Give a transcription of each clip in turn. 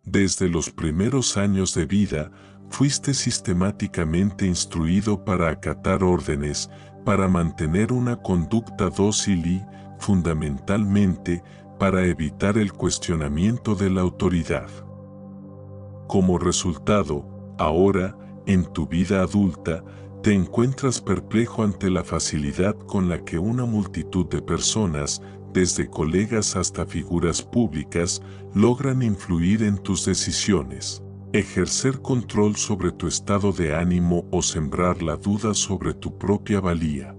Desde los primeros años de vida, fuiste sistemáticamente instruido para acatar órdenes, para mantener una conducta dócil y, fundamentalmente, para evitar el cuestionamiento de la autoridad. Como resultado, ahora, en tu vida adulta, te encuentras perplejo ante la facilidad con la que una multitud de personas, desde colegas hasta figuras públicas, logran influir en tus decisiones, ejercer control sobre tu estado de ánimo o sembrar la duda sobre tu propia valía.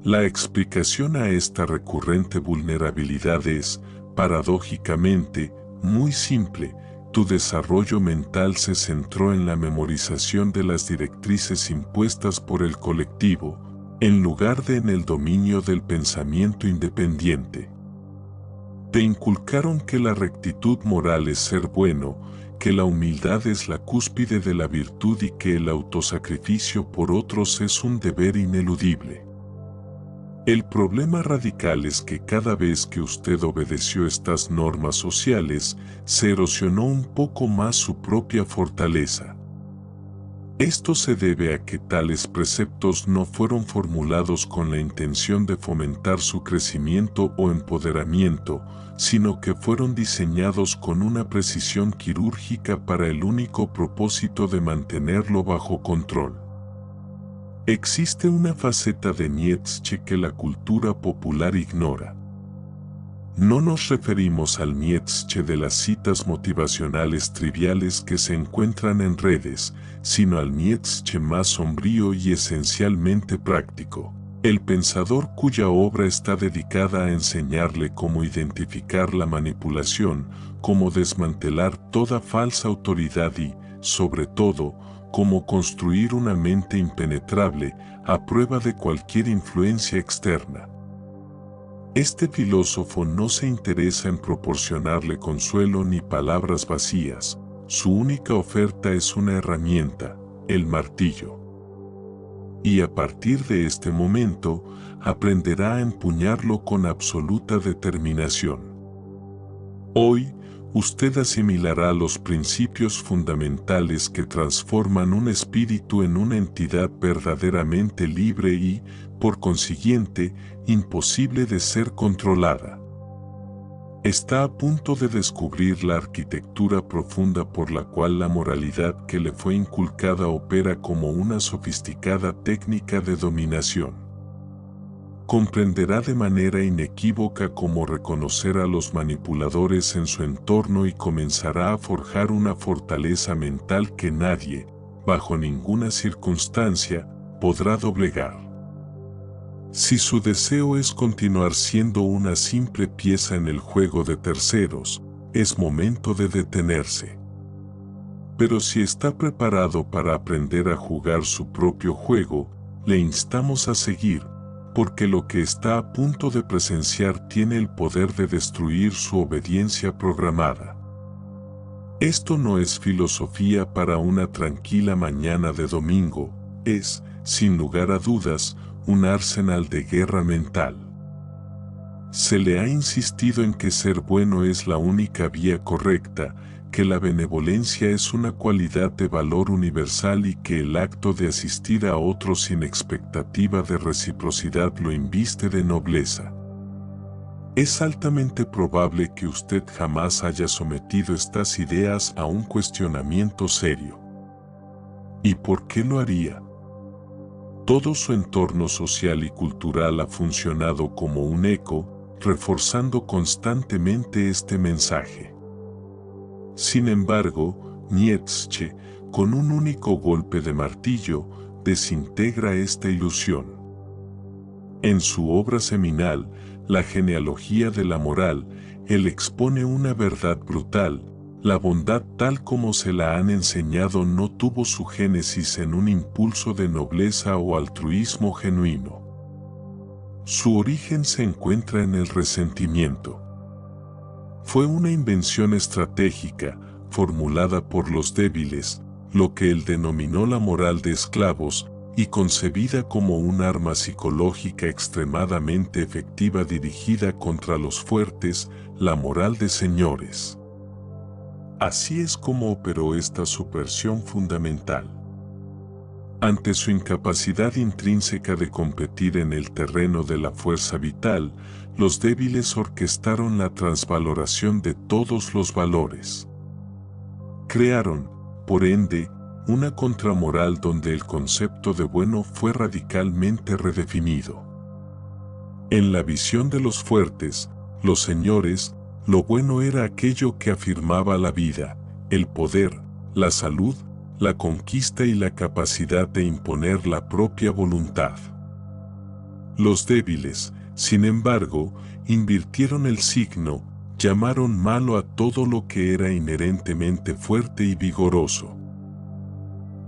La explicación a esta recurrente vulnerabilidad es, paradójicamente, muy simple. Tu desarrollo mental se centró en la memorización de las directrices impuestas por el colectivo, en lugar de en el dominio del pensamiento independiente. Te inculcaron que la rectitud moral es ser bueno, que la humildad es la cúspide de la virtud y que el autosacrificio por otros es un deber ineludible. El problema radical es que cada vez que usted obedeció estas normas sociales, se erosionó un poco más su propia fortaleza. Esto se debe a que tales preceptos no fueron formulados con la intención de fomentar su crecimiento o empoderamiento, sino que fueron diseñados con una precisión quirúrgica para el único propósito de mantenerlo bajo control. Existe una faceta de Nietzsche que la cultura popular ignora. No nos referimos al Nietzsche de las citas motivacionales triviales que se encuentran en redes, sino al Nietzsche más sombrío y esencialmente práctico, el pensador cuya obra está dedicada a enseñarle cómo identificar la manipulación, cómo desmantelar toda falsa autoridad y, sobre todo, cómo construir una mente impenetrable a prueba de cualquier influencia externa. Este filósofo no se interesa en proporcionarle consuelo ni palabras vacías, su única oferta es una herramienta, el martillo. Y a partir de este momento, aprenderá a empuñarlo con absoluta determinación. Hoy, usted asimilará los principios fundamentales que transforman un espíritu en una entidad verdaderamente libre y, por consiguiente, imposible de ser controlada. Está a punto de descubrir la arquitectura profunda por la cual la moralidad que le fue inculcada opera como una sofisticada técnica de dominación. Comprenderá de manera inequívoca cómo reconocer a los manipuladores en su entorno y comenzará a forjar una fortaleza mental que nadie, bajo ninguna circunstancia, podrá doblegar. Si su deseo es continuar siendo una simple pieza en el juego de terceros, es momento de detenerse. Pero si está preparado para aprender a jugar su propio juego, le instamos a seguir, porque lo que está a punto de presenciar tiene el poder de destruir su obediencia programada. Esto no es filosofía para una tranquila mañana de domingo, es, sin lugar a dudas, un arsenal de guerra mental. Se le ha insistido en que ser bueno es la única vía correcta, que la benevolencia es una cualidad de valor universal y que el acto de asistir a otros sin expectativa de reciprocidad lo inviste de nobleza. Es altamente probable que usted jamás haya sometido estas ideas a un cuestionamiento serio. ¿Y por qué lo haría? Todo su entorno social y cultural ha funcionado como un eco, reforzando constantemente este mensaje. Sin embargo, Nietzsche, con un único golpe de martillo, desintegra esta ilusión. En su obra seminal, La genealogía de la moral, él expone una verdad brutal: la bondad tal como se la han enseñado no tuvo su génesis en un impulso de nobleza o altruismo genuino. Su origen se encuentra en el resentimiento. Fue una invención estratégica, formulada por los débiles, lo que él denominó la moral de esclavos, y concebida como un arma psicológica extremadamente efectiva dirigida contra los fuertes, la moral de señores. Así es como operó esta subversión fundamental. Ante su incapacidad intrínseca de competir en el terreno de la fuerza vital, los débiles orquestaron la transvaloración de todos los valores. Crearon, por ende, una contramoral donde el concepto de bueno fue radicalmente redefinido. En la visión de los fuertes, los señores, lo bueno era aquello que afirmaba la vida, el poder, la salud, la conquista y la capacidad de imponer la propia voluntad. Los débiles, sin embargo, invirtieron el signo, llamaron malo a todo lo que era inherentemente fuerte y vigoroso.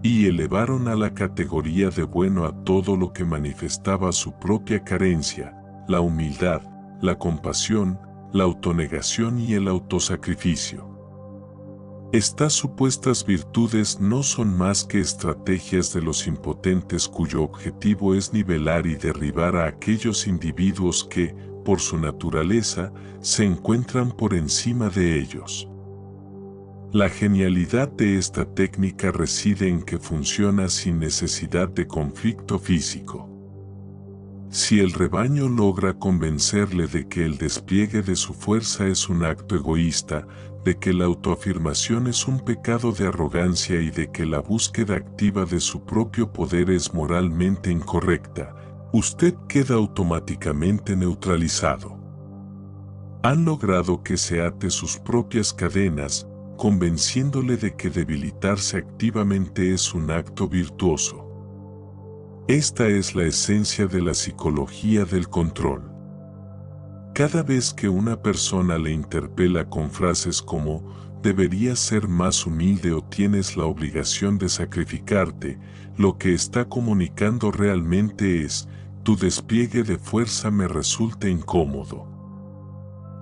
Y elevaron a la categoría de bueno a todo lo que manifestaba su propia carencia, la humildad, la compasión, la autonegación y el autosacrificio. Estas supuestas virtudes no son más que estrategias de los impotentes cuyo objetivo es nivelar y derribar a aquellos individuos que, por su naturaleza, se encuentran por encima de ellos. La genialidad de esta técnica reside en que funciona sin necesidad de conflicto físico. Si el rebaño logra convencerle de que el despliegue de su fuerza es un acto egoísta, de que la autoafirmación es un pecado de arrogancia y de que la búsqueda activa de su propio poder es moralmente incorrecta, usted queda automáticamente neutralizado. Han logrado que se ate sus propias cadenas, convenciéndole de que debilitarse activamente es un acto virtuoso. Esta es la esencia de la psicología del control. Cada vez que una persona le interpela con frases como «deberías ser más humilde» o «tienes la obligación de sacrificarte», lo que está comunicando realmente es «tu despliegue de fuerza me resulta incómodo».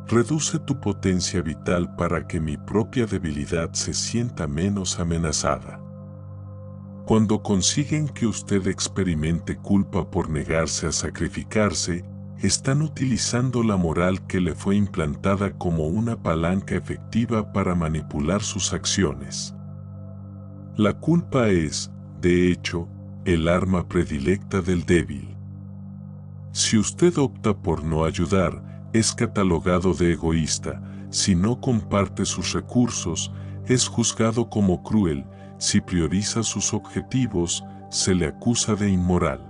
Reduce tu potencia vital para que mi propia debilidad se sienta menos amenazada. Cuando consiguen que usted experimente culpa por negarse a sacrificarse, están utilizando la moral que le fue implantada como una palanca efectiva para manipular sus acciones. La culpa es, de hecho, el arma predilecta del débil. Si usted opta por no ayudar, es catalogado de egoísta. Si no comparte sus recursos, es juzgado como cruel. Si prioriza sus objetivos, se le acusa de inmoral.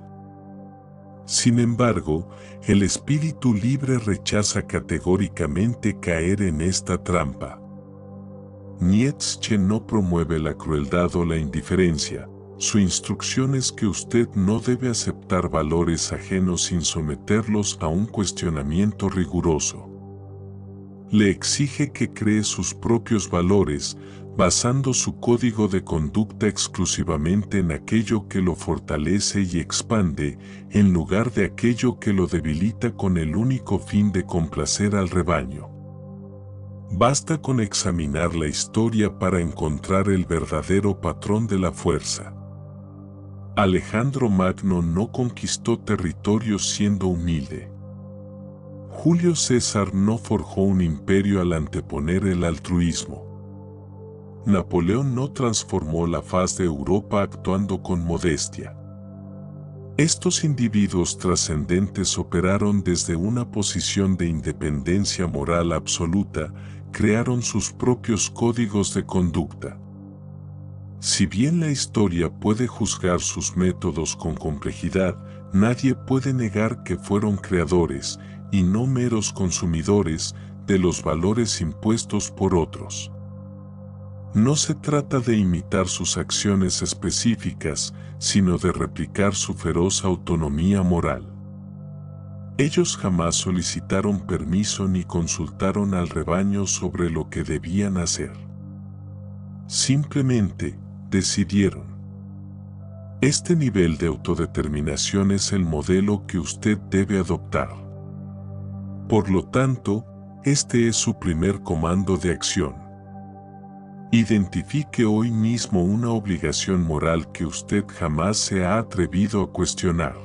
Sin embargo, el espíritu libre rechaza categóricamente caer en esta trampa. Nietzsche no promueve la crueldad o la indiferencia. Su instrucción es que usted no debe aceptar valores ajenos sin someterlos a un cuestionamiento riguroso. Le exige que cree sus propios valores, basando su código de conducta exclusivamente en aquello que lo fortalece y expande, en lugar de aquello que lo debilita con el único fin de complacer al rebaño. Basta con examinar la historia para encontrar el verdadero patrón de la fuerza. Alejandro Magno no conquistó territorios siendo humilde. Julio César no forjó un imperio al anteponer el altruismo. Napoleón no transformó la faz de Europa actuando con modestia. Estos individuos trascendentes operaron desde una posición de independencia moral absoluta, crearon sus propios códigos de conducta. Si bien la historia puede juzgar sus métodos con complejidad, nadie puede negar que fueron creadores, y no meros consumidores, de los valores impuestos por otros. No se trata de imitar sus acciones específicas, sino de replicar su feroz autonomía moral. Ellos jamás solicitaron permiso ni consultaron al rebaño sobre lo que debían hacer. Simplemente, decidieron. Este nivel de autodeterminación es el modelo que usted debe adoptar. Por lo tanto, este es su primer comando de acción. Identifique hoy mismo una obligación moral que usted jamás se ha atrevido a cuestionar.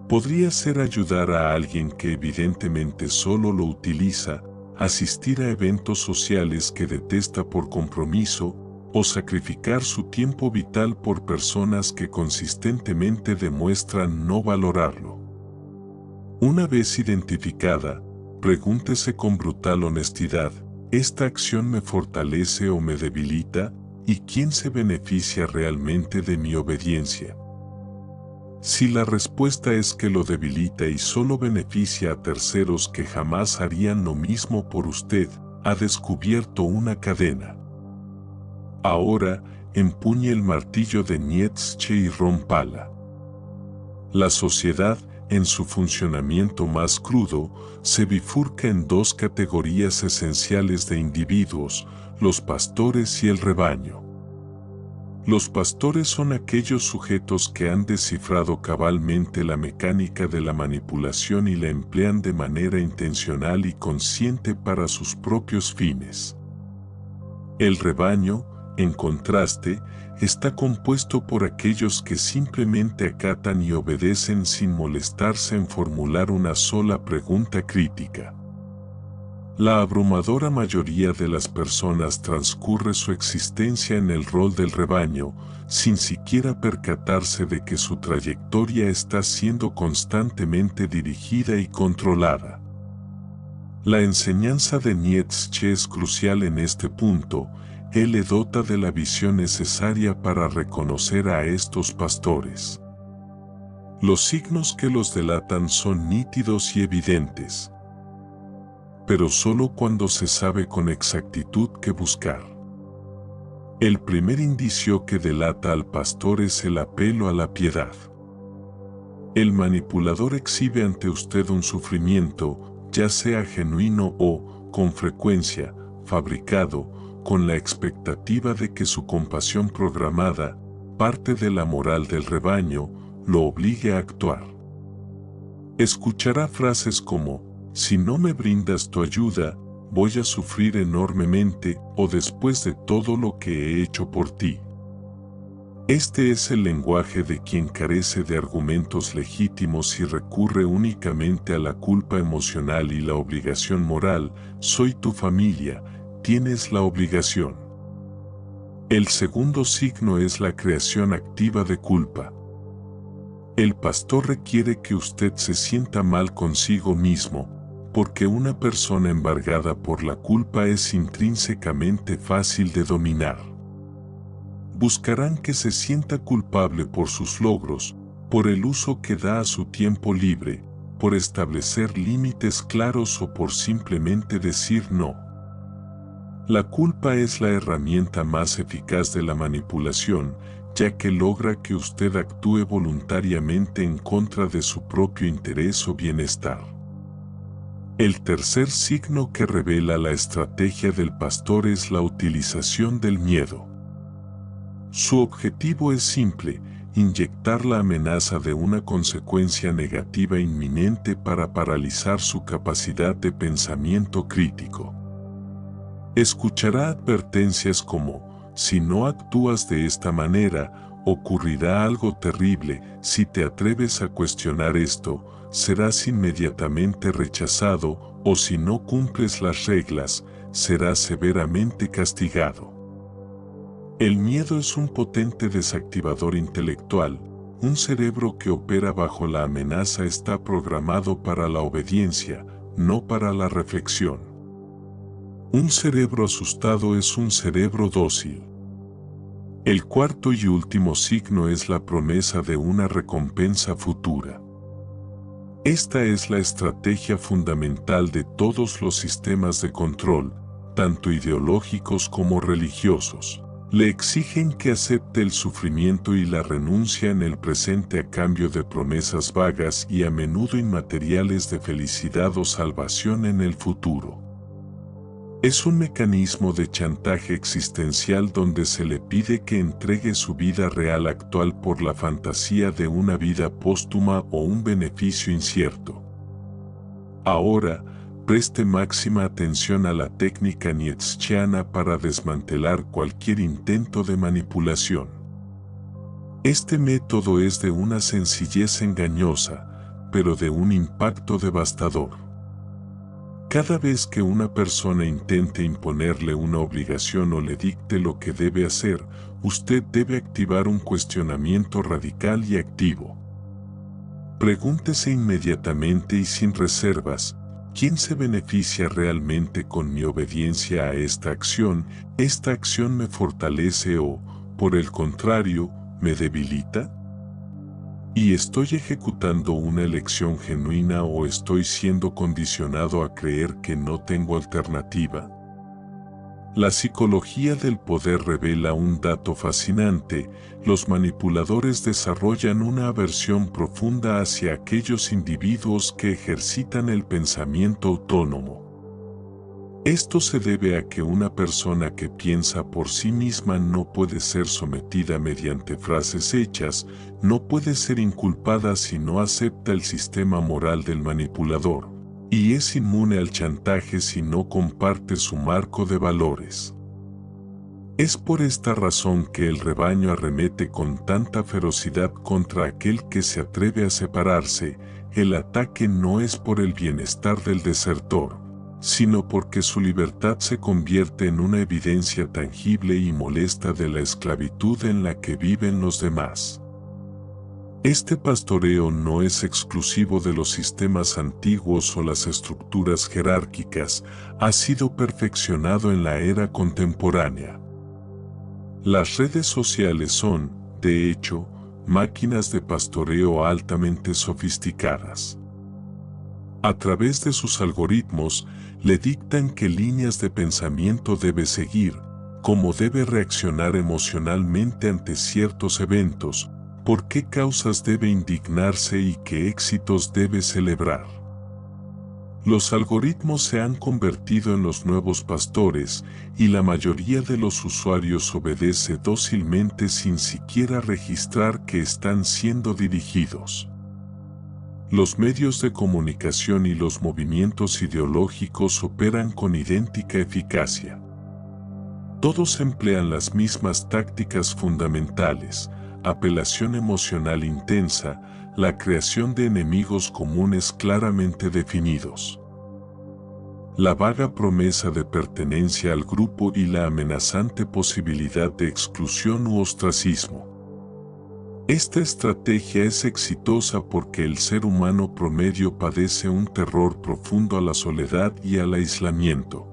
Podría ser ayudar a alguien que evidentemente solo lo utiliza, asistir a eventos sociales que detesta por compromiso, o sacrificar su tiempo vital por personas que consistentemente demuestran no valorarlo. Una vez identificada, pregúntese con brutal honestidad, ¿esta acción me fortalece o me debilita? ¿Y quién se beneficia realmente de mi obediencia? Si la respuesta es que lo debilita y solo beneficia a terceros que jamás harían lo mismo por usted, ha descubierto una cadena. Ahora, empuñe el martillo de Nietzsche y rómpala. La sociedad, en su funcionamiento más crudo, se bifurca en dos categorías esenciales de individuos, los pastores y el rebaño. Los pastores son aquellos sujetos que han descifrado cabalmente la mecánica de la manipulación y la emplean de manera intencional y consciente para sus propios fines. El rebaño, en contraste, está compuesto por aquellos que simplemente acatan y obedecen sin molestarse en formular una sola pregunta crítica. La abrumadora mayoría de las personas transcurre su existencia en el rol del rebaño, sin siquiera percatarse de que su trayectoria está siendo constantemente dirigida y controlada. La enseñanza de Nietzsche es crucial en este punto. Él le dota de la visión necesaria para reconocer a estos pastores. Los signos que los delatan son nítidos y evidentes, pero solo cuando se sabe con exactitud qué buscar. El primer indicio que delata al pastor es el apelo a la piedad. El manipulador exhibe ante usted un sufrimiento, ya sea genuino o, con frecuencia, fabricado, con la expectativa de que su compasión programada, parte de la moral del rebaño, lo obligue a actuar. Escuchará frases como, si no me brindas tu ayuda, voy a sufrir enormemente, o después de todo lo que he hecho por ti. Este es el lenguaje de quien carece de argumentos legítimos y recurre únicamente a la culpa emocional y la obligación moral. Soy tu familia, tienes la obligación. El segundo signo es la creación activa de culpa. El pastor requiere que usted se sienta mal consigo mismo, porque una persona embargada por la culpa es intrínsecamente fácil de dominar. Buscarán que se sienta culpable por sus logros, por el uso que da a su tiempo libre, por establecer límites claros o por simplemente decir no. La culpa es la herramienta más eficaz de la manipulación, ya que logra que usted actúe voluntariamente en contra de su propio interés o bienestar. El tercer signo que revela la estrategia del pastor es la utilización del miedo. Su objetivo es simple, inyectar la amenaza de una consecuencia negativa inminente para paralizar su capacidad de pensamiento crítico. Escuchará advertencias como, si no actúas de esta manera, ocurrirá algo terrible, si te atreves a cuestionar esto, serás inmediatamente rechazado, o si no cumples las reglas, serás severamente castigado. El miedo es un potente desactivador intelectual. Un cerebro que opera bajo la amenaza está programado para la obediencia, no para la reflexión. Un cerebro asustado es un cerebro dócil. El cuarto y último signo es la promesa de una recompensa futura. Esta es la estrategia fundamental de todos los sistemas de control, tanto ideológicos como religiosos. Le exigen que acepte el sufrimiento y la renuncia en el presente a cambio de promesas vagas y a menudo inmateriales de felicidad o salvación en el futuro. Es un mecanismo de chantaje existencial donde se le pide que entregue su vida real actual por la fantasía de una vida póstuma o un beneficio incierto. Ahora, preste máxima atención a la técnica nietzscheana para desmantelar cualquier intento de manipulación. Este método es de una sencillez engañosa, pero de un impacto devastador. Cada vez que una persona intente imponerle una obligación o le dicte lo que debe hacer, usted debe activar un cuestionamiento radical y activo. Pregúntese inmediatamente y sin reservas, ¿quién se beneficia realmente con mi obediencia a esta acción? ¿Esta acción me fortalece o, por el contrario, me debilita? ¿Y estoy ejecutando una elección genuina o estoy siendo condicionado a creer que no tengo alternativa? La psicología del poder revela un dato fascinante: los manipuladores desarrollan una aversión profunda hacia aquellos individuos que ejercitan el pensamiento autónomo. Esto se debe a que una persona que piensa por sí misma no puede ser sometida mediante frases hechas, no puede ser inculpada si no acepta el sistema moral del manipulador, y es inmune al chantaje si no comparte su marco de valores. Es por esta razón que el rebaño arremete con tanta ferocidad contra aquel que se atreve a separarse. El ataque no es por el bienestar del desertor, sino porque su libertad se convierte en una evidencia tangible y molesta de la esclavitud en la que viven los demás. Este pastoreo no es exclusivo de los sistemas antiguos o las estructuras jerárquicas, ha sido perfeccionado en la era contemporánea. Las redes sociales son, de hecho, máquinas de pastoreo altamente sofisticadas. A través de sus algoritmos, le dictan qué líneas de pensamiento debe seguir, cómo debe reaccionar emocionalmente ante ciertos eventos, por qué causas debe indignarse y qué éxitos debe celebrar. Los algoritmos se han convertido en los nuevos pastores, y la mayoría de los usuarios obedece dócilmente sin siquiera registrar que están siendo dirigidos. Los medios de comunicación y los movimientos ideológicos operan con idéntica eficacia. Todos emplean las mismas tácticas fundamentales: apelación emocional intensa, la creación de enemigos comunes claramente definidos, la vaga promesa de pertenencia al grupo y la amenazante posibilidad de exclusión u ostracismo. Esta estrategia es exitosa porque el ser humano promedio padece un terror profundo a la soledad y al aislamiento.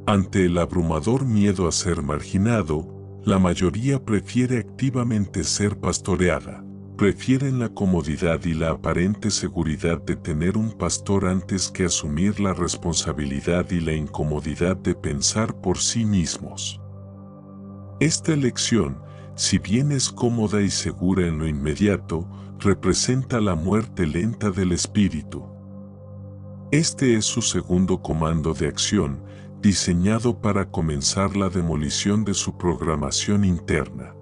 Ante el abrumador miedo a ser marginado, la mayoría prefiere activamente ser pastoreada. Prefieren la comodidad y la aparente seguridad de tener un pastor antes que asumir la responsabilidad y la incomodidad de pensar por sí mismos. Esta elección, si bien es cómoda y segura en lo inmediato, representa la muerte lenta del espíritu. Este es su segundo comando de acción, diseñado para comenzar la demolición de su programación interna.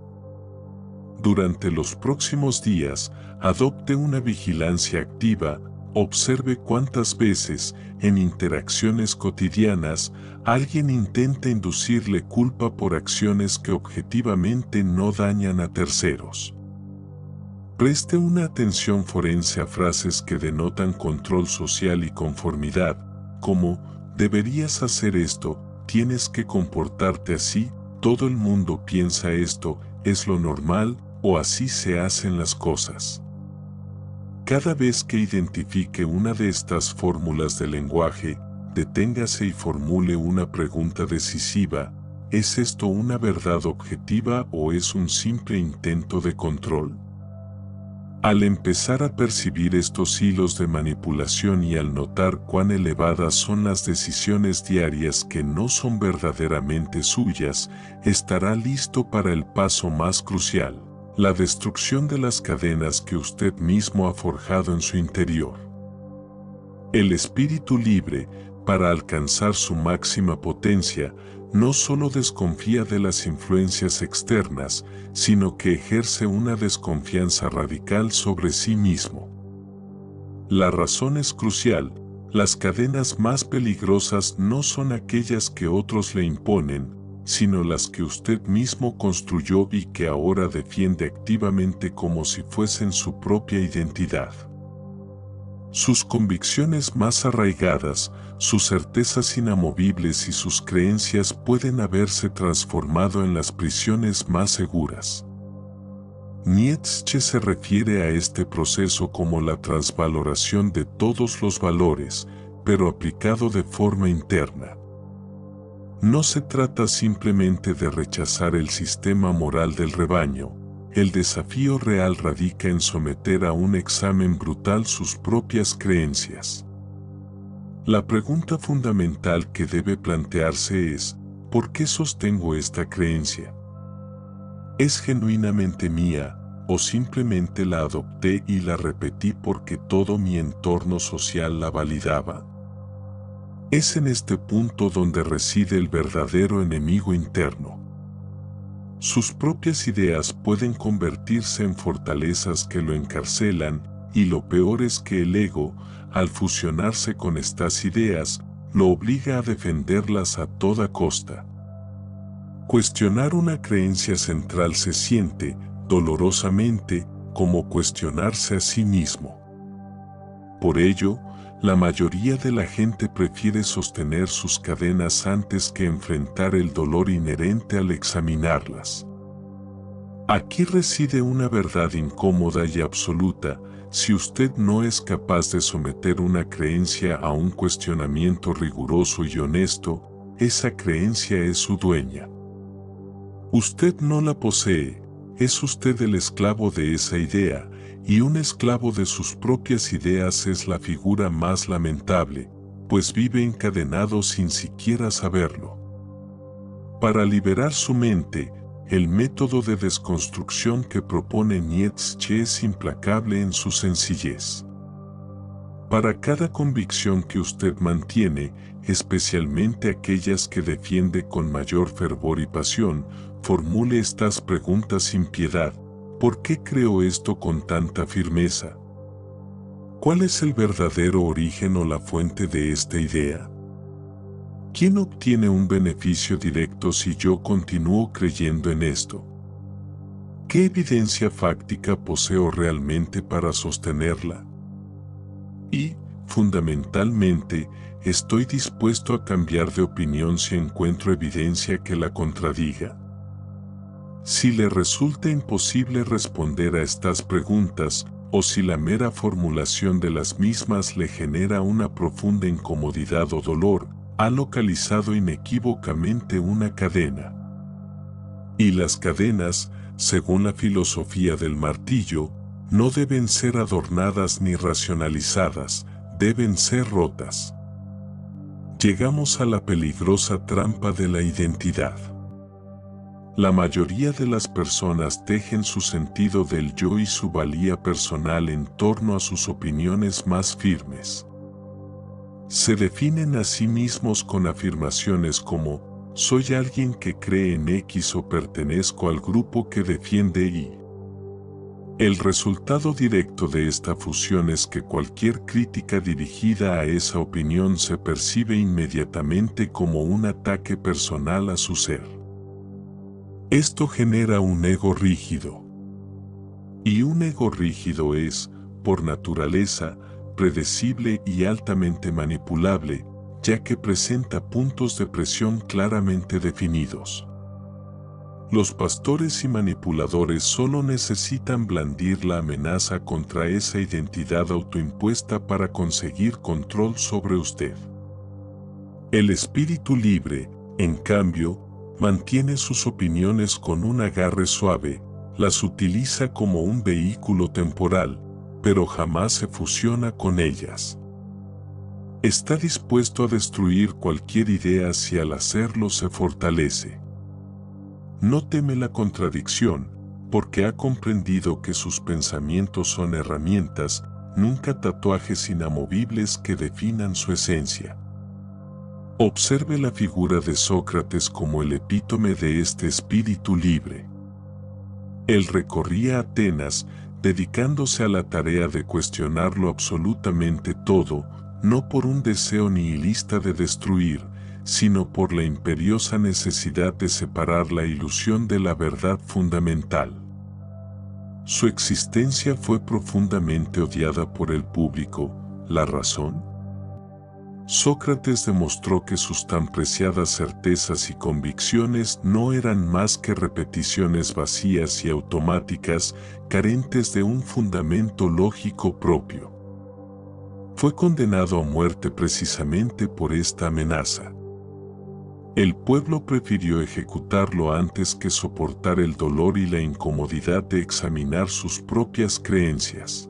Durante los próximos días, adopte una vigilancia activa, observe cuántas veces, en interacciones cotidianas, alguien intenta inducirle culpa por acciones que objetivamente no dañan a terceros. Preste una atención forense a frases que denotan control social y conformidad, como: deberías hacer esto, tienes que comportarte así, todo el mundo piensa esto, es lo normal, o así se hacen las cosas. Cada vez que identifique una de estas fórmulas de lenguaje, deténgase y formule una pregunta decisiva: ¿es esto una verdad objetiva o es un simple intento de control? Al empezar a percibir estos hilos de manipulación y al notar cuán elevadas son las decisiones diarias que no son verdaderamente suyas, estará listo para el paso más crucial: la destrucción de las cadenas que usted mismo ha forjado en su interior. El espíritu libre, para alcanzar su máxima potencia, no solo desconfía de las influencias externas, sino que ejerce una desconfianza radical sobre sí mismo. La razón es crucial: las cadenas más peligrosas no son aquellas que otros le imponen, sino las que usted mismo construyó y que ahora defiende activamente como si fuesen su propia identidad. Sus convicciones más arraigadas, sus certezas inamovibles y sus creencias pueden haberse transformado en las prisiones más seguras. Nietzsche se refiere a este proceso como la transvaloración de todos los valores, pero aplicado de forma interna. No se trata simplemente de rechazar el sistema moral del rebaño, el desafío real radica en someter a un examen brutal sus propias creencias. La pregunta fundamental que debe plantearse es, ¿por qué sostengo esta creencia? ¿Es genuinamente mía, o simplemente la adopté y la repetí porque todo mi entorno social la validaba? Es en este punto donde reside el verdadero enemigo interno. Sus propias ideas pueden convertirse en fortalezas que lo encarcelan, y lo peor es que el ego, al fusionarse con estas ideas, lo obliga a defenderlas a toda costa. Cuestionar una creencia central se siente, dolorosamente, como cuestionarse a sí mismo. Por ello, la mayoría de la gente prefiere sostener sus cadenas antes que enfrentar el dolor inherente al examinarlas. Aquí reside una verdad incómoda y absoluta: si usted no es capaz de someter una creencia a un cuestionamiento riguroso y honesto, esa creencia es su dueña. Usted no la posee, es usted el esclavo de esa idea, y un esclavo de sus propias ideas es la figura más lamentable, pues vive encadenado sin siquiera saberlo. Para liberar su mente, el método de desconstrucción que propone Nietzsche es implacable en su sencillez. Para cada convicción que usted mantiene, especialmente aquellas que defiende con mayor fervor y pasión, formule estas preguntas sin piedad. ¿Por qué creo esto con tanta firmeza? ¿Cuál es el verdadero origen o la fuente de esta idea? ¿Quién obtiene un beneficio directo si yo continúo creyendo en esto? ¿Qué evidencia fáctica poseo realmente para sostenerla? Y, fundamentalmente, ¿estoy dispuesto a cambiar de opinión si encuentro evidencia que la contradiga? Si le resulta imposible responder a estas preguntas, o si la mera formulación de las mismas le genera una profunda incomodidad o dolor, ha localizado inequívocamente una cadena. Y las cadenas, según la filosofía del martillo, no deben ser adornadas ni racionalizadas, deben ser rotas. Llegamos a la peligrosa trampa de la identidad. La mayoría de las personas tejen su sentido del yo y su valía personal en torno a sus opiniones más firmes. Se definen a sí mismos con afirmaciones como: soy alguien que cree en X o pertenezco al grupo que defiende Y. El resultado directo de esta fusión es que cualquier crítica dirigida a esa opinión se percibe inmediatamente como un ataque personal a su ser. Esto genera un ego rígido. Y un ego rígido es, por naturaleza, predecible y altamente manipulable, ya que presenta puntos de presión claramente definidos. Los pastores y manipuladores solo necesitan blandir la amenaza contra esa identidad autoimpuesta para conseguir control sobre usted. El espíritu libre, en cambio, mantiene sus opiniones con un agarre suave, las utiliza como un vehículo temporal, pero jamás se fusiona con ellas. Está dispuesto a destruir cualquier idea si al hacerlo se fortalece. No teme la contradicción, porque ha comprendido que sus pensamientos son herramientas, nunca tatuajes inamovibles que definan su esencia. Observe la figura de Sócrates como el epítome de este espíritu libre. Él recorría Atenas, dedicándose a la tarea de cuestionarlo absolutamente todo, no por un deseo nihilista de destruir, sino por la imperiosa necesidad de separar la ilusión de la verdad fundamental. Su existencia fue profundamente odiada por el público, ¿La razón? Sócrates demostró que sus tan preciadas certezas y convicciones no eran más que repeticiones vacías y automáticas, carentes de un fundamento lógico propio. Fue condenado a muerte precisamente por esta amenaza. El pueblo prefirió ejecutarlo antes que soportar el dolor y la incomodidad de examinar sus propias creencias.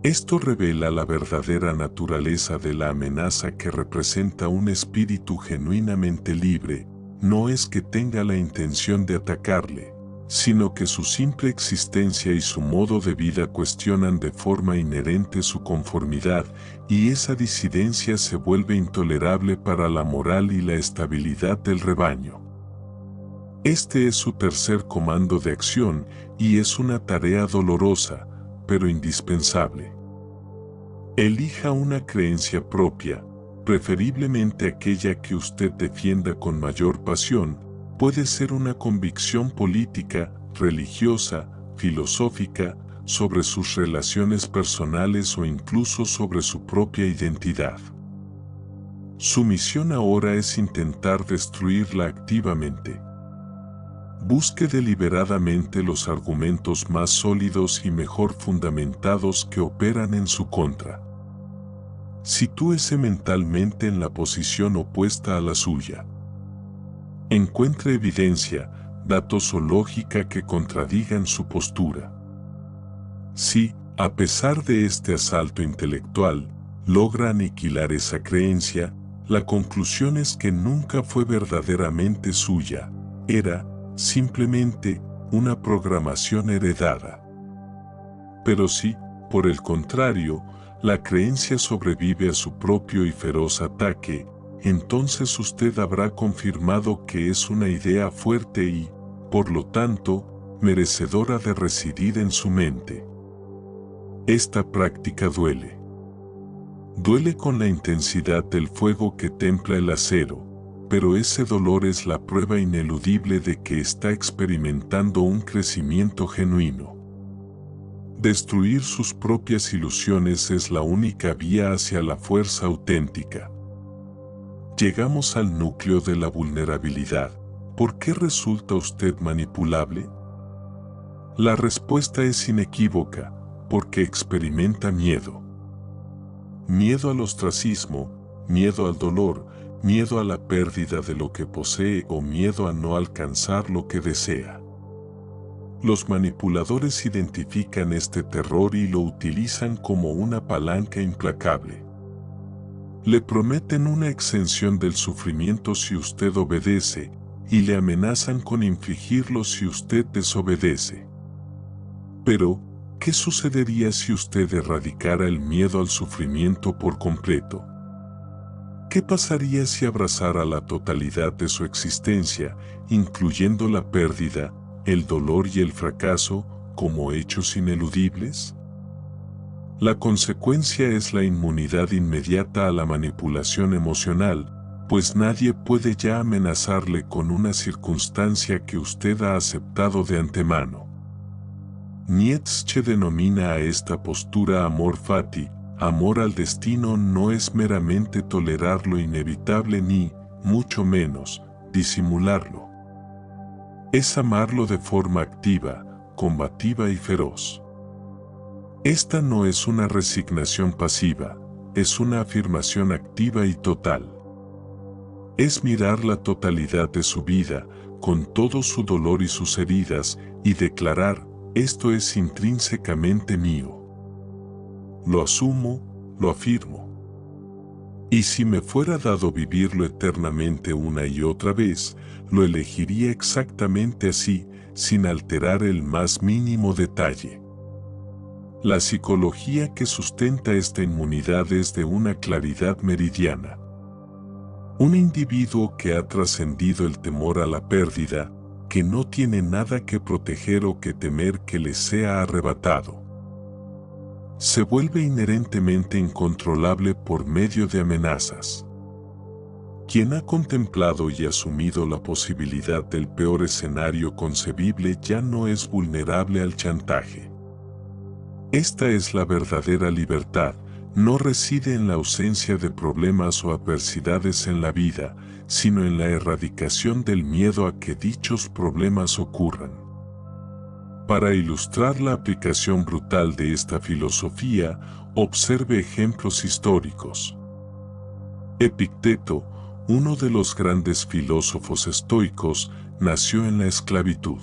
Esto revela la verdadera naturaleza de la amenaza que representa un espíritu genuinamente libre. No es que tenga la intención de atacarle, sino que su simple existencia y su modo de vida cuestionan de forma inherente su conformidad, y esa disidencia se vuelve intolerable para la moral y la estabilidad del rebaño. Este es su tercer comando de acción, y es una tarea dolorosa, pero indispensable. Elija una creencia propia, preferiblemente aquella que usted defienda con mayor pasión. Puede ser una convicción política, religiosa, filosófica, sobre sus relaciones personales o incluso sobre su propia identidad. Su misión ahora es intentar destruirla activamente. Busque deliberadamente los argumentos más sólidos y mejor fundamentados que operan en su contra. Sitúese mentalmente en la posición opuesta a la suya. Encuentre evidencia, datos o lógica que contradigan su postura. Si, a pesar de este asalto intelectual, logra aniquilar esa creencia, la conclusión es que nunca fue verdaderamente suya, era, simplemente, una programación heredada. Pero si, por el contrario, la creencia sobrevive a su propio y feroz ataque, entonces usted habrá confirmado que es una idea fuerte y, por lo tanto, merecedora de residir en su mente. Esta práctica duele. Duele con la intensidad del fuego que templa el acero, pero ese dolor es la prueba ineludible de que está experimentando un crecimiento genuino. Destruir sus propias ilusiones es la única vía hacia la fuerza auténtica. Llegamos al núcleo de la vulnerabilidad. ¿Por qué resulta usted manipulable? La respuesta es inequívoca, porque experimenta miedo. Miedo al ostracismo, miedo al dolor, miedo a la pérdida de lo que posee o miedo a no alcanzar lo que desea. Los manipuladores identifican este terror y lo utilizan como una palanca implacable. Le prometen una exención del sufrimiento si usted obedece, y le amenazan con infligirlo si usted desobedece. Pero, ¿qué sucedería si usted erradicara el miedo al sufrimiento por completo? ¿Qué pasaría si abrazara la totalidad de su existencia, incluyendo la pérdida, el dolor y el fracaso, como hechos ineludibles? La consecuencia es la inmunidad inmediata a la manipulación emocional, pues nadie puede ya amenazarle con una circunstancia que usted ha aceptado de antemano. Nietzsche denomina a esta postura amor fati. Amor al destino no es meramente tolerar lo inevitable ni, mucho menos, disimularlo. Es amarlo de forma activa, combativa y feroz. Esta no es una resignación pasiva, es una afirmación activa y total. Es mirar la totalidad de su vida, con todo su dolor y sus heridas, y declarar, esto es intrínsecamente mío. Lo asumo, lo afirmo. Y si me fuera dado vivirlo eternamente una y otra vez, lo elegiría exactamente así, sin alterar el más mínimo detalle. La psicología que sustenta esta inmunidad es de una claridad meridiana. Un individuo que ha trascendido el temor a la pérdida, que no tiene nada que proteger o que temer que le sea arrebatado, se vuelve inherentemente incontrolable por medio de amenazas. Quien ha contemplado y asumido la posibilidad del peor escenario concebible ya no es vulnerable al chantaje. Esta es la verdadera libertad, no reside en la ausencia de problemas o adversidades en la vida, sino en la erradicación del miedo a que dichos problemas ocurran. Para ilustrar la aplicación brutal de esta filosofía, observe ejemplos históricos. Epicteto, uno de los grandes filósofos estoicos, nació en la esclavitud.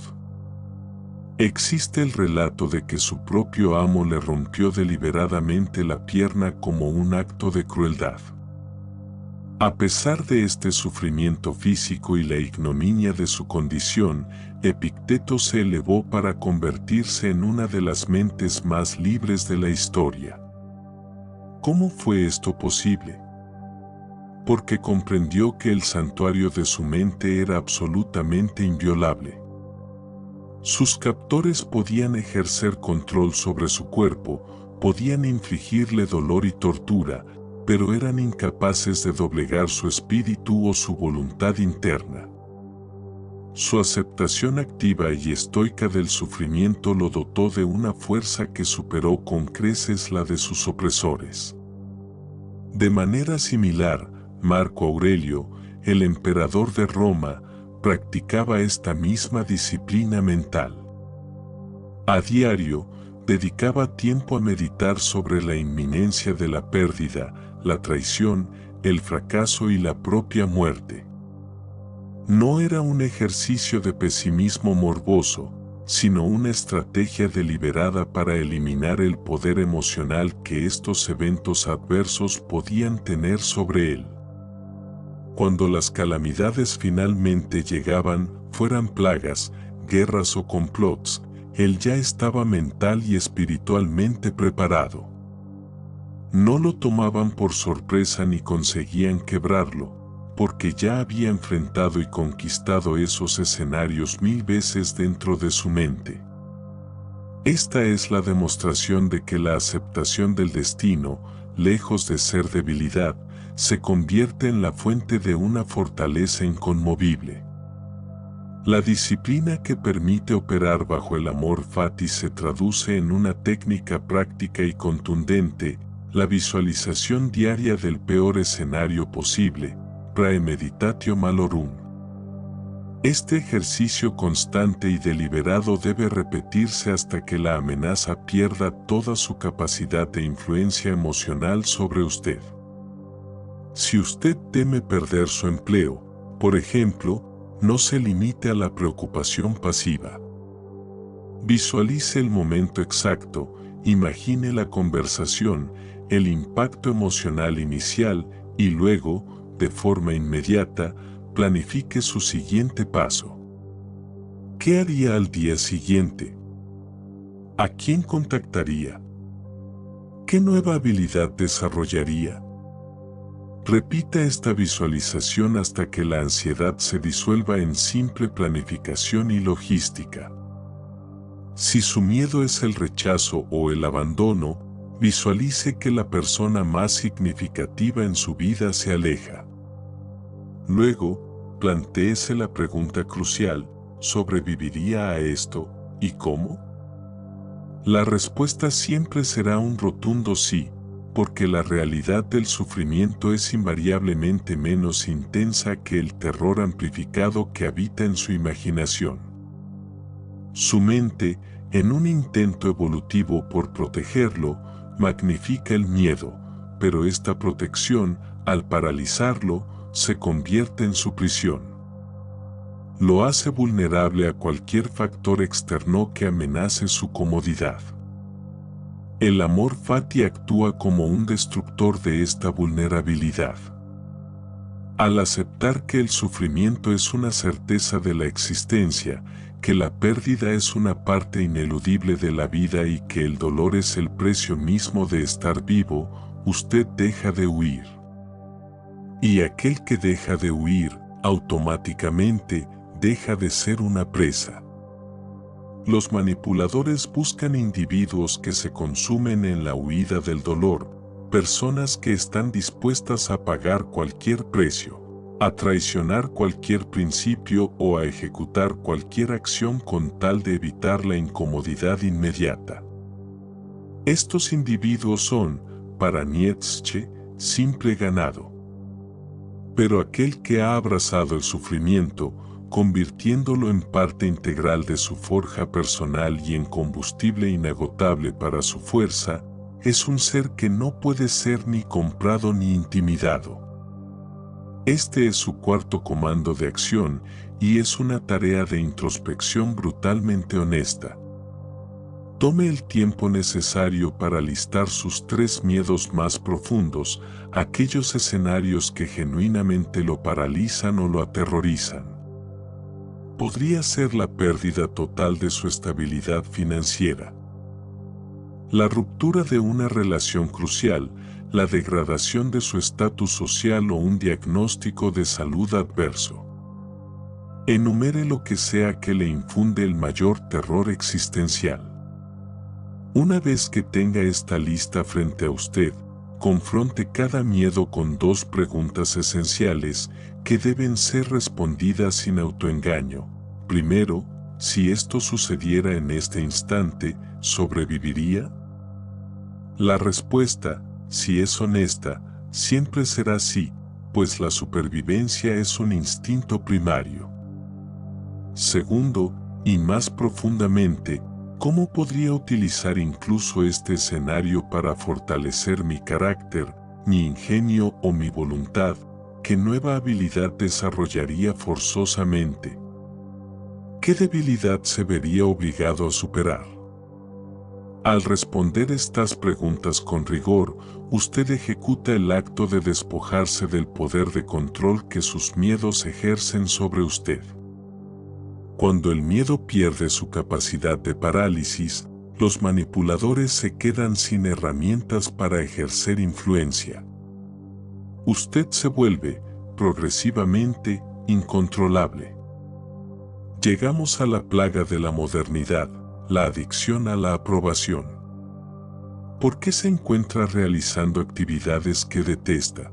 Existe el relato de que su propio amo le rompió deliberadamente la pierna como un acto de crueldad. A pesar de este sufrimiento físico y la ignominia de su condición, Epicteto se elevó para convertirse en una de las mentes más libres de la historia. ¿Cómo fue esto posible? Porque comprendió que el santuario de su mente era absolutamente inviolable. Sus captores podían ejercer control sobre su cuerpo, podían infligirle dolor y tortura, pero eran incapaces de doblegar su espíritu o su voluntad interna. Su aceptación activa y estoica del sufrimiento lo dotó de una fuerza que superó con creces la de sus opresores. De manera similar, Marco Aurelio, el emperador de Roma, practicaba esta misma disciplina mental. A diario, dedicaba tiempo a meditar sobre la inminencia de la pérdida, la traición, el fracaso y la propia muerte. No era un ejercicio de pesimismo morboso, sino una estrategia deliberada para eliminar el poder emocional que estos eventos adversos podían tener sobre él. Cuando las calamidades finalmente llegaban, fueran plagas, guerras o complots, él ya estaba mental y espiritualmente preparado. No lo tomaban por sorpresa ni conseguían quebrarlo, porque ya había enfrentado y conquistado esos escenarios 1000 veces dentro de su mente. Esta es la demostración de que la aceptación del destino, lejos de ser debilidad, se convierte en la fuente de una fortaleza inconmovible. La disciplina que permite operar bajo el amor fati se traduce en una técnica práctica y contundente, la visualización diaria del peor escenario posible, praemeditatio malorum. Este ejercicio constante y deliberado debe repetirse hasta que la amenaza pierda toda su capacidad de influencia emocional sobre usted. Si usted teme perder su empleo, por ejemplo, no se limite a la preocupación pasiva. Visualice el momento exacto, imagine la conversación, el impacto emocional inicial y luego, de forma inmediata, planifique su siguiente paso. ¿Qué haría al día siguiente? ¿A quién contactaría? ¿Qué nueva habilidad desarrollaría? Repita esta visualización hasta que la ansiedad se disuelva en simple planificación y logística. Si su miedo es el rechazo o el abandono, visualice que la persona más significativa en su vida se aleja. Luego, plantéese la pregunta crucial: ¿sobreviviría a esto y cómo? La respuesta siempre será un rotundo sí, porque la realidad del sufrimiento es invariablemente menos intensa que el terror amplificado que habita en su imaginación. Su mente, en un intento evolutivo por protegerlo, magnifica el miedo, pero esta protección, al paralizarlo, se convierte en su prisión. Lo hace vulnerable a cualquier factor externo que amenace su comodidad. El amor fati actúa como un destructor de esta vulnerabilidad. Al aceptar que el sufrimiento es una certeza de la existencia, que la pérdida es una parte ineludible de la vida y que el dolor es el precio mismo de estar vivo, usted deja de huir. Y aquel que deja de huir, automáticamente, deja de ser una presa. Los manipuladores buscan individuos que se consumen en la huida del dolor, personas que están dispuestas a pagar cualquier precio, a traicionar cualquier principio o a ejecutar cualquier acción con tal de evitar la incomodidad inmediata. Estos individuos son, para Nietzsche, simple ganado. Pero aquel que ha abrazado el sufrimiento, convirtiéndolo en parte integral de su forja personal y en combustible inagotable para su fuerza, es un ser que no puede ser ni comprado ni intimidado. Este es su cuarto comando de acción y es una tarea de introspección brutalmente honesta. Tome el tiempo necesario para listar sus 3 miedos más profundos, aquellos escenarios que genuinamente lo paralizan o lo aterrorizan. Podría ser la pérdida total de su estabilidad financiera, la ruptura de una relación crucial, la degradación de su estatus social o un diagnóstico de salud adverso. Enumere lo que sea que le infunde el mayor terror existencial. Una vez que tenga esta lista frente a usted, confronte cada miedo con 2 preguntas esenciales que deben ser respondidas sin autoengaño. Primero, si esto sucediera en este instante, ¿sobreviviría? La respuesta, si es honesta, siempre será sí, pues la supervivencia es un instinto primario. Segundo, y más profundamente, ¿cómo podría utilizar incluso este escenario para fortalecer mi carácter, mi ingenio o mi voluntad? ¿Qué nueva habilidad desarrollaría forzosamente? ¿Qué debilidad se vería obligado a superar? Al responder estas preguntas con rigor, usted ejecuta el acto de despojarse del poder de control que sus miedos ejercen sobre usted. Cuando el miedo pierde su capacidad de parálisis, los manipuladores se quedan sin herramientas para ejercer influencia. Usted se vuelve, progresivamente, incontrolable. Llegamos a la plaga de la modernidad, la adicción a la aprobación. ¿Por qué se encuentra realizando actividades que detesta?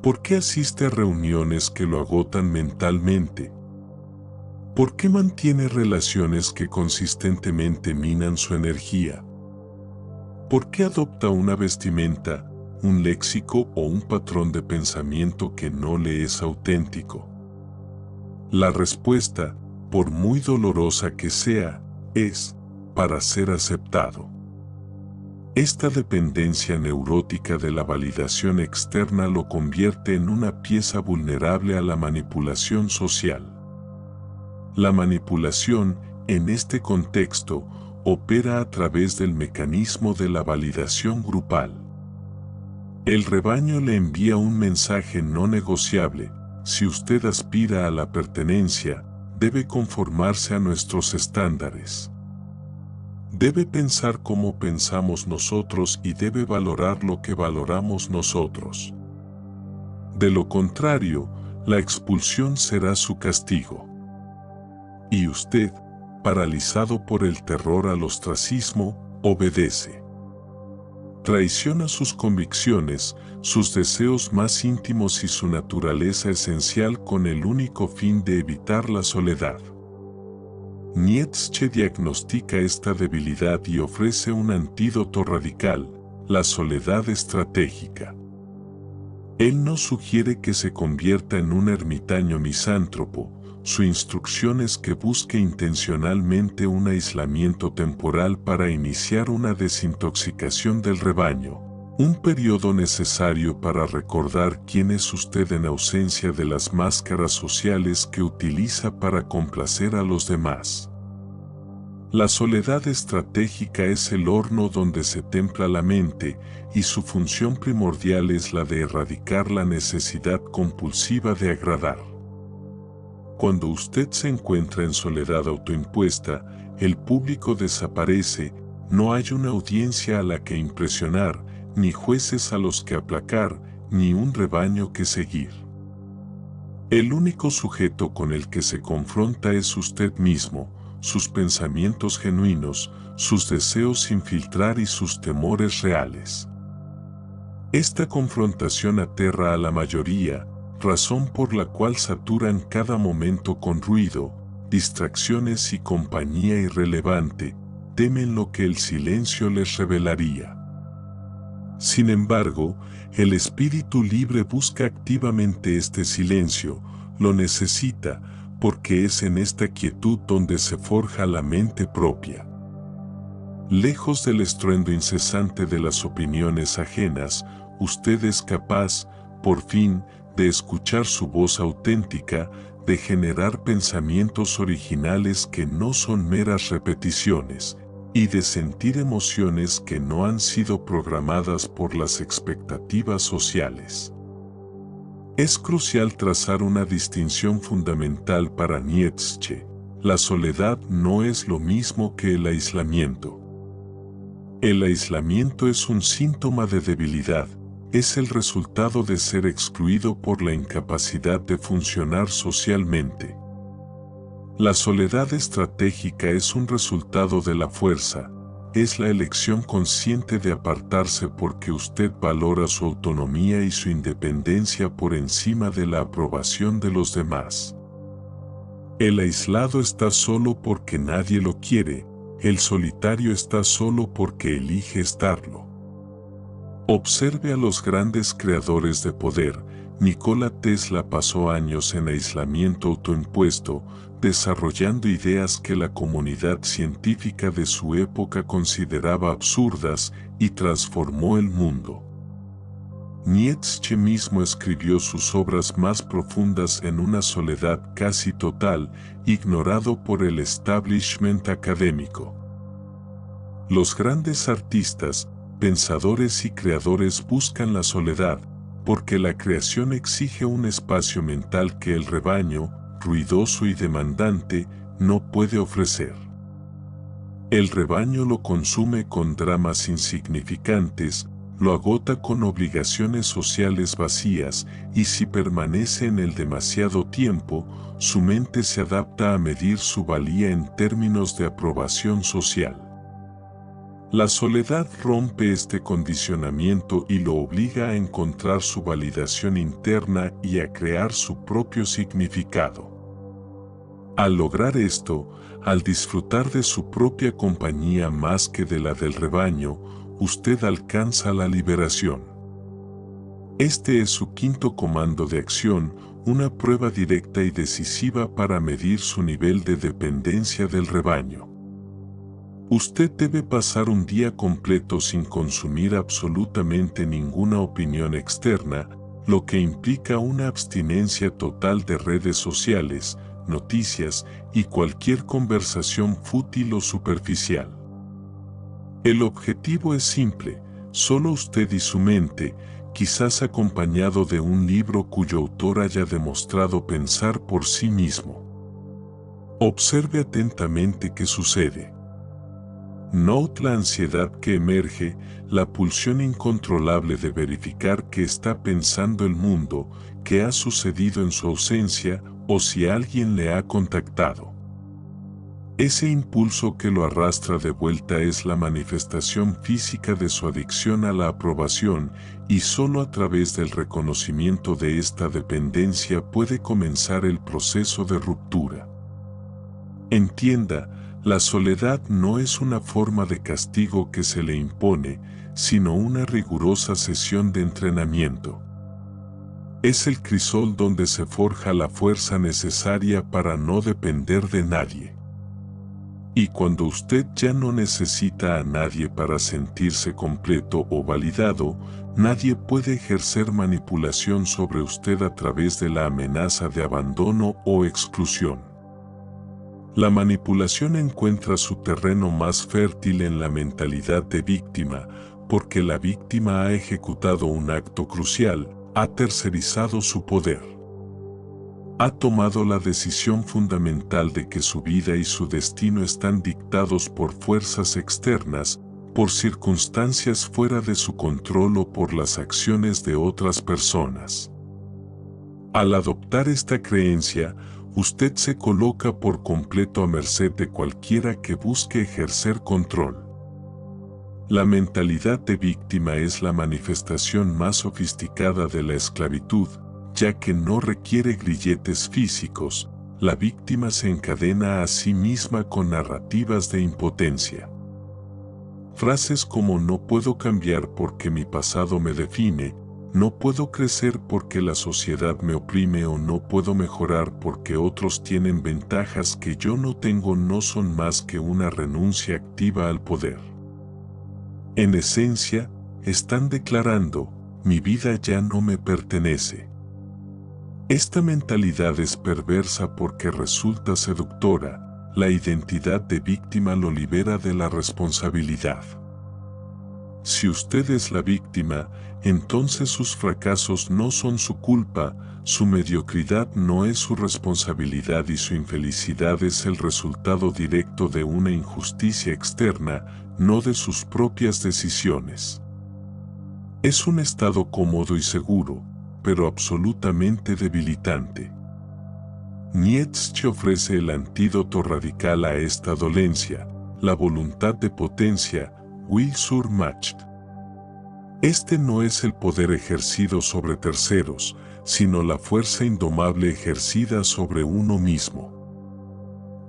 ¿Por qué asiste a reuniones que lo agotan mentalmente? ¿Por qué mantiene relaciones que consistentemente minan su energía? ¿Por qué adopta una vestimenta, un léxico o un patrón de pensamiento que no le es auténtico? La respuesta, por muy dolorosa que sea, es para ser aceptado. Esta dependencia neurótica de la validación externa lo convierte en una pieza vulnerable a la manipulación social. La manipulación, en este contexto, opera a través del mecanismo de la validación grupal. El rebaño le envía un mensaje no negociable: si usted aspira a la pertenencia, debe conformarse a nuestros estándares. Debe pensar como pensamos nosotros y debe valorar lo que valoramos nosotros. De lo contrario, la expulsión será su castigo. Y usted, paralizado por el terror al ostracismo, obedece. Traiciona sus convicciones, sus deseos más íntimos y su naturaleza esencial con el único fin de evitar la soledad. Nietzsche diagnostica esta debilidad y ofrece un antídoto radical: la soledad estratégica. Él no sugiere que se convierta en un ermitaño misántropo, su instrucción es que busque intencionalmente un aislamiento temporal para iniciar una desintoxicación del rebaño, un periodo necesario para recordar quién es usted en ausencia de las máscaras sociales que utiliza para complacer a los demás. La soledad estratégica es el horno donde se templa la mente, y su función primordial es la de erradicar la necesidad compulsiva de agradar. Cuando usted se encuentra en soledad autoimpuesta, el público desaparece, no hay una audiencia a la que impresionar, ni jueces a los que aplacar, ni un rebaño que seguir. El único sujeto con el que se confronta es usted mismo, sus pensamientos genuinos, sus deseos sin filtrar y sus temores reales. Esta confrontación aterra a la mayoría, razón por la cual saturan cada momento con ruido, distracciones y compañía irrelevante, temen lo que el silencio les revelaría. Sin embargo, el espíritu libre busca activamente este silencio, lo necesita, porque es en esta quietud donde se forja la mente propia. Lejos del estruendo incesante de las opiniones ajenas, usted es capaz, por fin, de escuchar su voz auténtica, de generar pensamientos originales que no son meras repeticiones, y de sentir emociones que no han sido programadas por las expectativas sociales. Es crucial trazar una distinción fundamental para Nietzsche. La soledad no es lo mismo que el aislamiento. El aislamiento es un síntoma de debilidad, es el resultado de ser excluido por la incapacidad de funcionar socialmente. La soledad estratégica es un resultado de la fuerza, es la elección consciente de apartarse porque usted valora su autonomía y su independencia por encima de la aprobación de los demás. El aislado está solo porque nadie lo quiere, el solitario está solo porque elige estarlo. Observe a los grandes creadores de poder. Nikola Tesla pasó años en aislamiento autoimpuesto, desarrollando ideas que la comunidad científica de su época consideraba absurdas, y transformó el mundo. Nietzsche mismo escribió sus obras más profundas en una soledad casi total, ignorado por el establishment académico. Los grandes artistas, pensadores y creadores buscan la soledad, porque la creación exige un espacio mental que el rebaño, ruidoso y demandante, no puede ofrecer. El rebaño lo consume con dramas insignificantes, lo agota con obligaciones sociales vacías, y si permanece en él demasiado tiempo, su mente se adapta a medir su valía en términos de aprobación social. La soledad rompe este condicionamiento y lo obliga a encontrar su validación interna y a crear su propio significado. Al lograr esto, al disfrutar de su propia compañía más que de la del rebaño, usted alcanza la liberación. Este es su quinto comando de acción, una prueba directa y decisiva para medir su nivel de dependencia del rebaño. Usted debe pasar un día completo sin consumir absolutamente ninguna opinión externa, lo que implica una abstinencia total de redes sociales, noticias y cualquier conversación fútil o superficial. El objetivo es simple, solo usted y su mente, quizás acompañado de un libro cuyo autor haya demostrado pensar por sí mismo. Observe atentamente qué sucede. Note la ansiedad que emerge, la pulsión incontrolable de verificar qué está pensando el mundo, qué ha sucedido en su ausencia o si alguien le ha contactado. Ese impulso que lo arrastra de vuelta es la manifestación física de su adicción a la aprobación, y solo a través del reconocimiento de esta dependencia puede comenzar el proceso de ruptura. Entienda, la soledad no es una forma de castigo que se le impone, sino una rigurosa sesión de entrenamiento. Es el crisol donde se forja la fuerza necesaria para no depender de nadie. Y cuando usted ya no necesita a nadie para sentirse completo o validado, nadie puede ejercer manipulación sobre usted a través de la amenaza de abandono o exclusión. La manipulación encuentra su terreno más fértil en la mentalidad de víctima, porque la víctima ha ejecutado un acto crucial, ha tercerizado su poder. Ha tomado la decisión fundamental de que su vida y su destino están dictados por fuerzas externas, por circunstancias fuera de su control o por las acciones de otras personas. Al adoptar esta creencia, usted se coloca por completo a merced de cualquiera que busque ejercer control. La mentalidad de víctima es la manifestación más sofisticada de la esclavitud, ya que no requiere grilletes físicos. La víctima se encadena a sí misma con narrativas de impotencia. Frases como no puedo cambiar porque mi pasado me define, no puedo crecer porque la sociedad me oprime o no puedo mejorar porque otros tienen ventajas que yo no tengo no son más que una renuncia activa al poder. En esencia, están declarando, mi vida ya no me pertenece. Esta mentalidad es perversa porque resulta seductora. La identidad de víctima lo libera de la responsabilidad. Si usted es la víctima, entonces sus fracasos no son su culpa, su mediocridad no es su responsabilidad y su infelicidad es el resultado directo de una injusticia externa, no de sus propias decisiones. Es un estado cómodo y seguro, pero absolutamente debilitante. Nietzsche ofrece el antídoto radical a esta dolencia, la voluntad de potencia, will zur Macht. Este no es el poder ejercido sobre terceros, sino la fuerza indomable ejercida sobre uno mismo.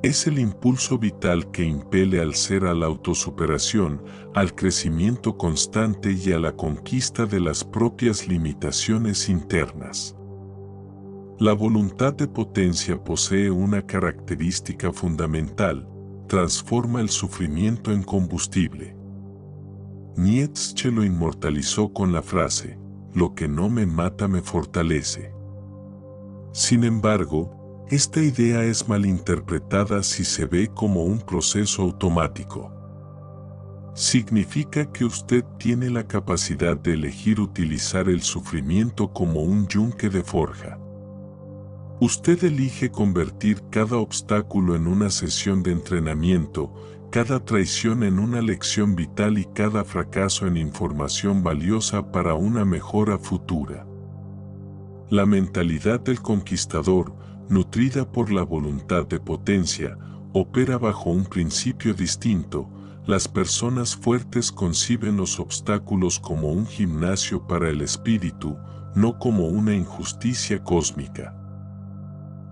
Es el impulso vital que impele al ser a la autosuperación, al crecimiento constante y a la conquista de las propias limitaciones internas. La voluntad de potencia posee una característica fundamental: transforma el sufrimiento en combustible. Nietzsche lo inmortalizó con la frase, lo que no me mata me fortalece. Sin embargo, esta idea es malinterpretada si se ve como un proceso automático. Significa que usted tiene la capacidad de elegir utilizar el sufrimiento como un yunque de forja. Usted elige convertir cada obstáculo en una sesión de entrenamiento, cada traición en una lección vital y cada fracaso en información valiosa para una mejora futura. La mentalidad del conquistador, nutrida por la voluntad de potencia, opera bajo un principio distinto. Las personas fuertes conciben los obstáculos como un gimnasio para el espíritu, no como una injusticia cósmica.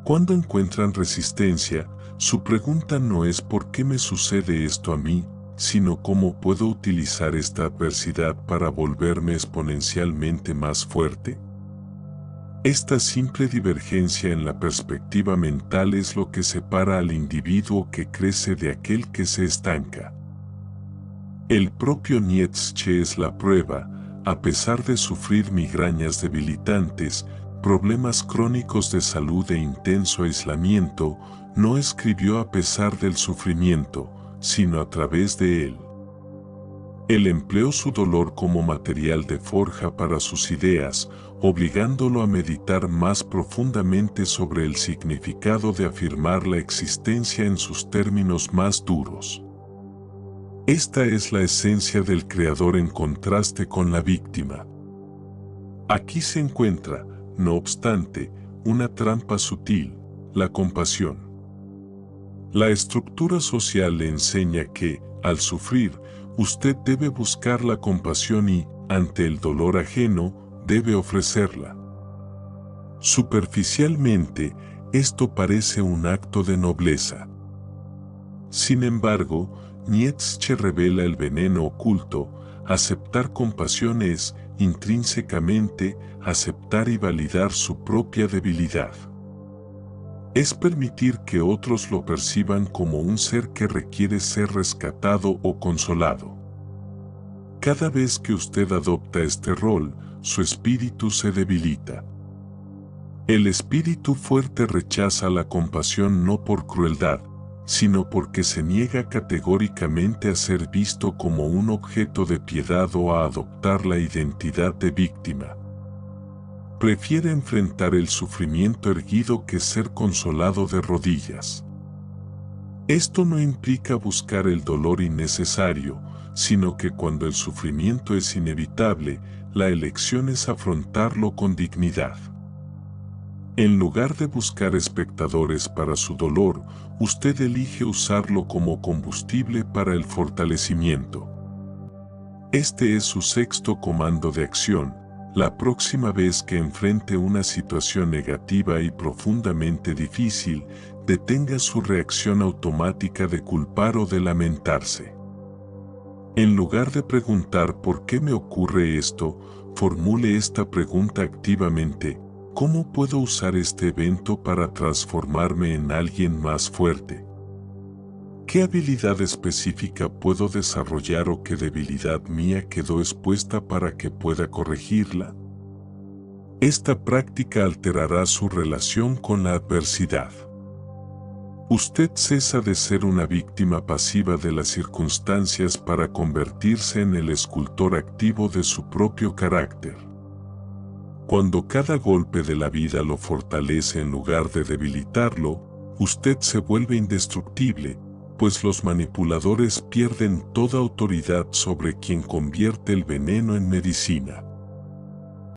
Cuando encuentran resistencia, su pregunta no es ¿por qué me sucede esto a mí?, sino ¿cómo puedo utilizar esta adversidad para volverme exponencialmente más fuerte? Esta simple divergencia en la perspectiva mental es lo que separa al individuo que crece de aquel que se estanca. El propio Nietzsche es la prueba. A pesar de sufrir migrañas debilitantes, problemas crónicos de salud e intenso aislamiento, no escribió a pesar del sufrimiento, sino a través de él. Él empleó su dolor como material de forja para sus ideas, obligándolo a meditar más profundamente sobre el significado de afirmar la existencia en sus términos más duros. Esta es la esencia del creador en contraste con la víctima. Aquí se encuentra, no obstante, una trampa sutil: la compasión. La estructura social le enseña que, al sufrir, usted debe buscar la compasión y, ante el dolor ajeno, debe ofrecerla. Superficialmente, esto parece un acto de nobleza. Sin embargo, Nietzsche revela el veneno oculto. Aceptar compasión es, intrínsecamente, aceptar y validar su propia debilidad. Es permitir que otros lo perciban como un ser que requiere ser rescatado o consolado. Cada vez que usted adopta este rol, su espíritu se debilita. El espíritu fuerte rechaza la compasión no por crueldad, sino porque se niega categóricamente a ser visto como un objeto de piedad o a adoptar la identidad de víctima. Prefiere enfrentar el sufrimiento erguido que ser consolado de rodillas. Esto no implica buscar el dolor innecesario, sino que cuando el sufrimiento es inevitable, la elección es afrontarlo con dignidad. En lugar de buscar espectadores para su dolor, usted elige usarlo como combustible para el fortalecimiento. Este es su sexto comando de acción. La próxima vez que enfrente una situación negativa y profundamente difícil, detenga su reacción automática de culpar o de lamentarse. En lugar de preguntar ¿por qué me ocurre esto?, formule esta pregunta activamente: ¿cómo puedo usar este evento para transformarme en alguien más fuerte? ¿Qué habilidad específica puedo desarrollar o qué debilidad mía quedó expuesta para que pueda corregirla? Esta práctica alterará su relación con la adversidad. Usted cesa de ser una víctima pasiva de las circunstancias para convertirse en el escultor activo de su propio carácter. Cuando cada golpe de la vida lo fortalece en lugar de debilitarlo, usted se vuelve indestructible, pues los manipuladores pierden toda autoridad sobre quien convierte el veneno en medicina.